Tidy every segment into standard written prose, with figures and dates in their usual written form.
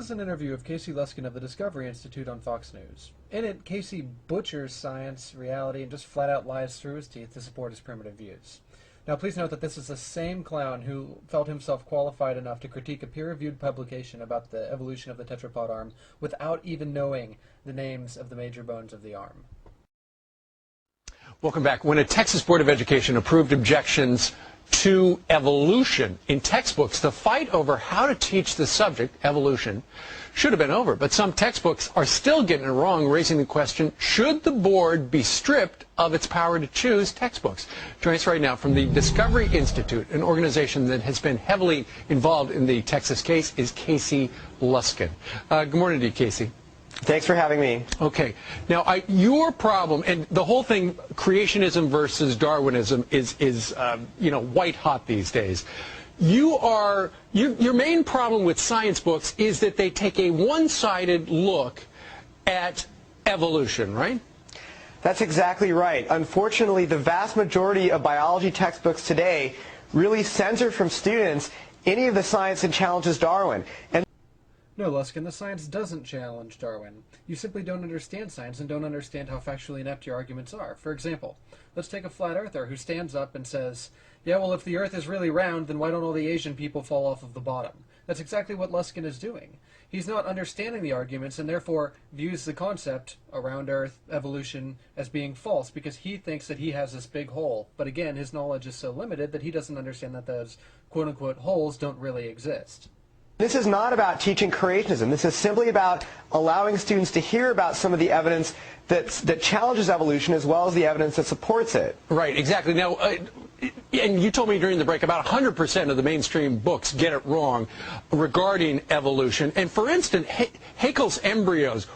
is an interview of Casey Luskin of the Discovery Institute on Fox News. In it, Casey butchers science, reality, and just flat out lies through his teeth to support his primitive views. Now, please note that this is the same clown who felt himself qualified enough to critique a peer-reviewed publication about the evolution of the tetrapod arm without even knowing the names of the major bones of the arm. Welcome back. When a Texas Board of Education approved objections to evolution in textbooks, the fight over how to teach the subject, evolution, should have been over. But some textbooks are still getting it wrong, raising the question, should the board be stripped of its power to choose textbooks? Joining us right now from the Discovery Institute, an organization that has been heavily involved in the Texas case, is Casey Luskin. Good morning to you, Casey. Thanks for having me. Okay. Now, your problem, and the whole thing, creationism versus Darwinism, is white hot these days. Your main problem with science books is that they take a one-sided look at evolution, right? That's exactly right. Unfortunately, the vast majority of biology textbooks today really censor from students any of the science that challenges Darwin. No, Luskin, the science doesn't challenge Darwin. You simply don't understand science and don't understand how factually inept your arguments are. For example, let's take a flat earther who stands up and says, yeah, well, if the earth is really round, then why don't all the Asian people fall off of the bottom? That's exactly what Luskin is doing. He's not understanding the arguments and therefore views the concept around earth, evolution, as being false because he thinks that he has this big hole. But again, his knowledge is so limited that he doesn't understand that those quote-unquote holes don't really exist. This is not about teaching creationism. This is simply about allowing students to hear about some of the evidence that challenges evolution as well as the evidence that supports it. Right, exactly. Now, and you told me during the break about 100% of the mainstream books get it wrong regarding evolution. And for instance, Haeckel's embryos,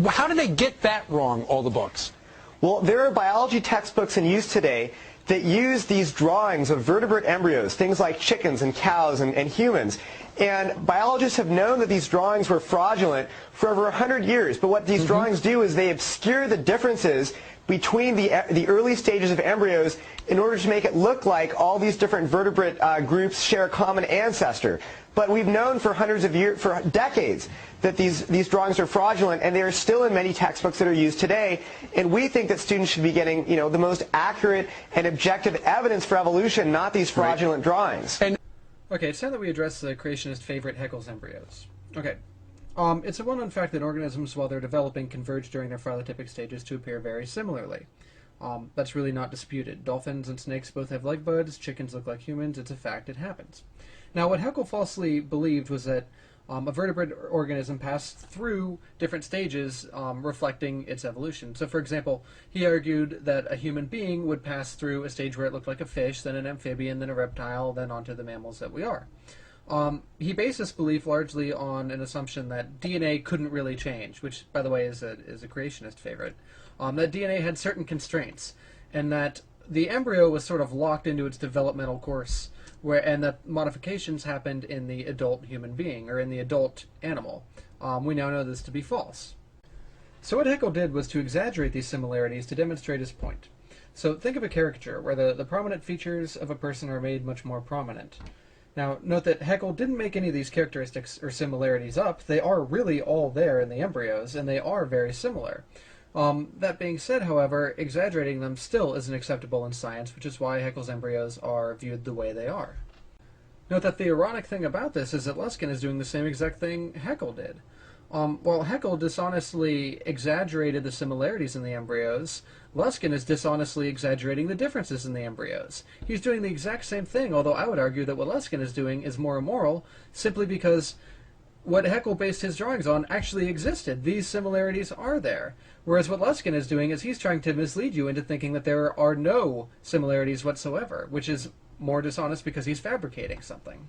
how do they get that wrong, all the books? Well, there are biology textbooks in use today that use these drawings of vertebrate embryos, things like chickens and cows and humans. And biologists have known that these drawings were fraudulent for over 100 years. But what these drawings do is they obscure the differences between the early stages of embryos in order to make it look like all these different vertebrate groups share a common ancestor. But we've known for hundreds of years, for decades, that these drawings are fraudulent, and they are still in many textbooks that are used today. And we think that students should be getting, the most accurate and objective evidence for evolution, not these fraudulent drawings. Okay, it's time that we address the creationist favorite, Haeckel's embryos. Okay. It's a well-known fact that organisms, while they're developing, converge during their phylotypic stages to appear very similarly. That's really not disputed. Dolphins and snakes both have leg buds, chickens look like humans, it's a fact, it happens. Now, what Haeckel falsely believed was that a vertebrate organism passed through different stages reflecting its evolution. So, for example, he argued that a human being would pass through a stage where it looked like a fish, then an amphibian, then a reptile, then onto the mammals that we are. He based this belief largely on an assumption that DNA couldn't really change, which, by the way, is a creationist favorite. That DNA had certain constraints, and that the embryo was sort of locked into its developmental course, and that modifications happened in the adult human being, or in the adult animal. We now know this to be false. So what Haeckel did was to exaggerate these similarities to demonstrate his point. So think of a caricature, where the prominent features of a person are made much more prominent. Now, note that Haeckel didn't make any of these characteristics or similarities up. They are really all there in the embryos, and they are very similar. That being said, however, exaggerating them still isn't acceptable in science, which is why Haeckel's embryos are viewed the way they are. Note that the ironic thing about this is that Luskin is doing the same exact thing Haeckel did. While Haeckel dishonestly exaggerated the similarities in the embryos, Luskin is dishonestly exaggerating the differences in the embryos. He's doing the exact same thing, although I would argue that what Luskin is doing is more immoral, simply because what Haeckel based his drawings on actually existed. These similarities are there. Whereas what Luskin is doing is he's trying to mislead you into thinking that there are no similarities whatsoever, which is more dishonest because he's fabricating something.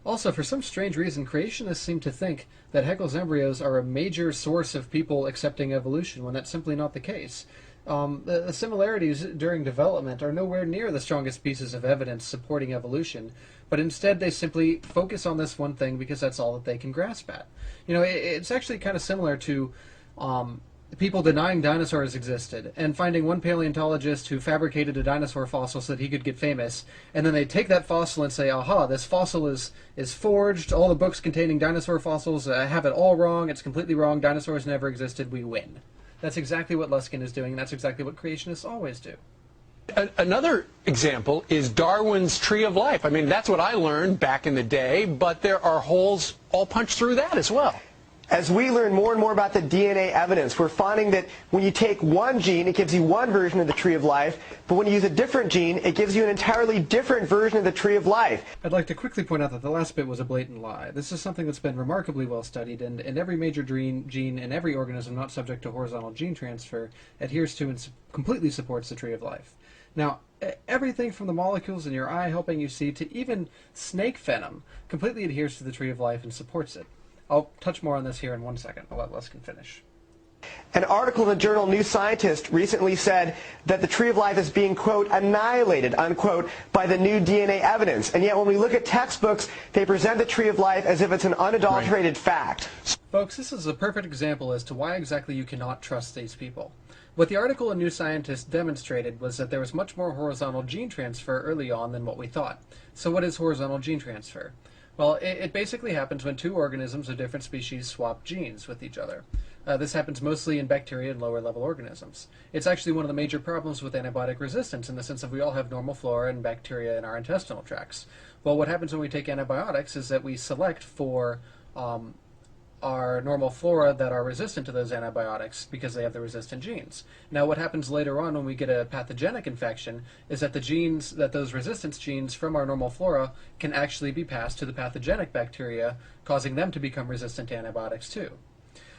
Also, for some strange reason, creationists seem to think that Haeckel's embryos are a major source of people accepting evolution, when that's simply not the case. The similarities during development are nowhere near the strongest pieces of evidence supporting evolution, but instead they simply focus on this one thing because that's all that they can grasp at. It's actually kind of similar to people denying dinosaurs existed and finding one paleontologist who fabricated a dinosaur fossil so that he could get famous, and then they take that fossil and say, aha, this fossil is forged, all the books containing dinosaur fossils have it all wrong, it's completely wrong, dinosaurs never existed, we win. That's exactly what Luskin is doing, and that's exactly what creationists always do. Another example is Darwin's Tree of Life. I mean, that's what I learned back in the day, but there are holes all punched through that as well. As we learn more and more about the DNA evidence, we're finding that when you take one gene, it gives you one version of the Tree of Life, but when you use a different gene, it gives you an entirely different version of the Tree of Life. I'd like to quickly point out that the last bit was a blatant lie. This is something that's been remarkably well studied, and every major gene in every organism not subject to horizontal gene transfer adheres to and completely supports the Tree of Life. Now, everything from the molecules in your eye helping you see to even snake venom completely adheres to the Tree of Life and supports it. I'll touch more on this here in 1 second. I'll let Luskin finish. An article in the journal New Scientist recently said that the Tree of Life is being, quote, annihilated, unquote, by the new DNA evidence. And yet when we look at textbooks, they present the Tree of Life as if it's an unadulterated fact. Folks, this is a perfect example as to why exactly you cannot trust these people. What the article in New Scientist demonstrated was that there was much more horizontal gene transfer early on than what we thought. So what is horizontal gene transfer? Well, it basically happens when two organisms of different species swap genes with each other. This happens mostly in bacteria and lower-level organisms. It's actually one of the major problems with antibiotic resistance in the sense that we all have normal flora and bacteria in our intestinal tracts. Well, what happens when we take antibiotics is that we select for our normal flora that are resistant to those antibiotics because they have the resistant genes. Now what happens later on when we get a pathogenic infection is that those resistance genes from our normal flora can actually be passed to the pathogenic bacteria, causing them to become resistant to antibiotics too.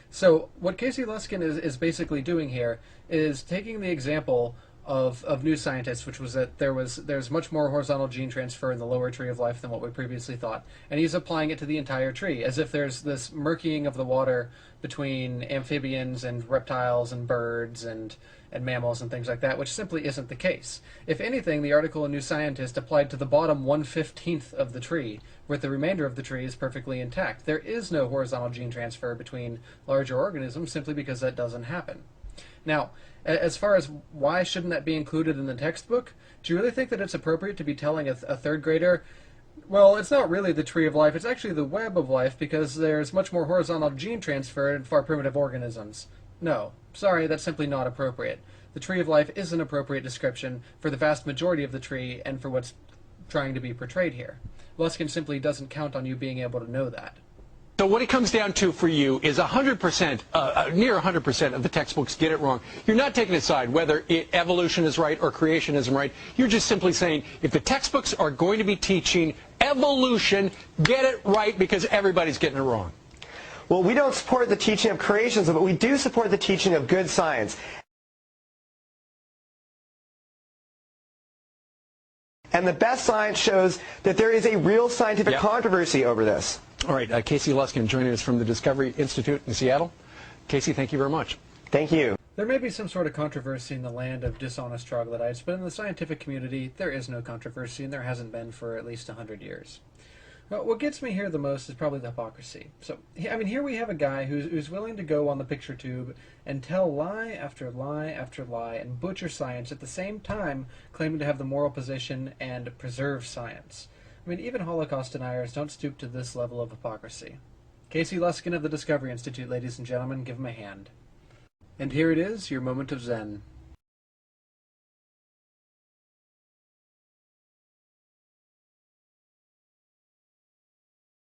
So what Casey Luskin is basically doing here is taking the example of New Scientist, which was that there's much more horizontal gene transfer in the lower Tree of Life than what we previously thought, and he's applying it to the entire tree, as if there's this murkying of the water between amphibians and reptiles and birds and mammals and things like that, which simply isn't the case. If anything, the article in New Scientist applied to the bottom 1/15th of the tree, where the remainder of the tree is perfectly intact. There is no horizontal gene transfer between larger organisms simply because that doesn't happen. Now, as far as why shouldn't that be included in the textbook, do you really think that it's appropriate to be telling a third grader, well, it's not really the Tree of Life, it's actually the web of life because there's much more horizontal gene transfer in far primitive organisms? No. Sorry, that's simply not appropriate. The Tree of Life is an appropriate description for the vast majority of the tree and for what's trying to be portrayed here. Luskin simply doesn't count on you being able to know that. So what it comes down to for you is 100%, near 100% of the textbooks get it wrong. You're not taking a side whether evolution is right or creationism right. You're just simply saying if the textbooks are going to be teaching evolution, get it right because everybody's getting it wrong. Well, we don't support the teaching of creationism, but we do support the teaching of good science. And the best science shows that there is a real scientific controversy over this. All right, Casey Luskin joining us from the Discovery Institute in Seattle. Casey, thank you very much. Thank you. There may be some sort of controversy in the land of dishonest troglodytes, but in the scientific community, there is no controversy, and there hasn't been for at least 100 years. Well, what gets me here the most is probably the hypocrisy. So, I mean, here we have a guy who's willing to go on the picture tube and tell lie after lie after lie and butcher science at the same time claiming to have the moral position and preserve science. I mean, even Holocaust deniers don't stoop to this level of hypocrisy. Casey Luskin of the Discovery Institute, ladies and gentlemen, give him a hand. And here it is, your moment of Zen.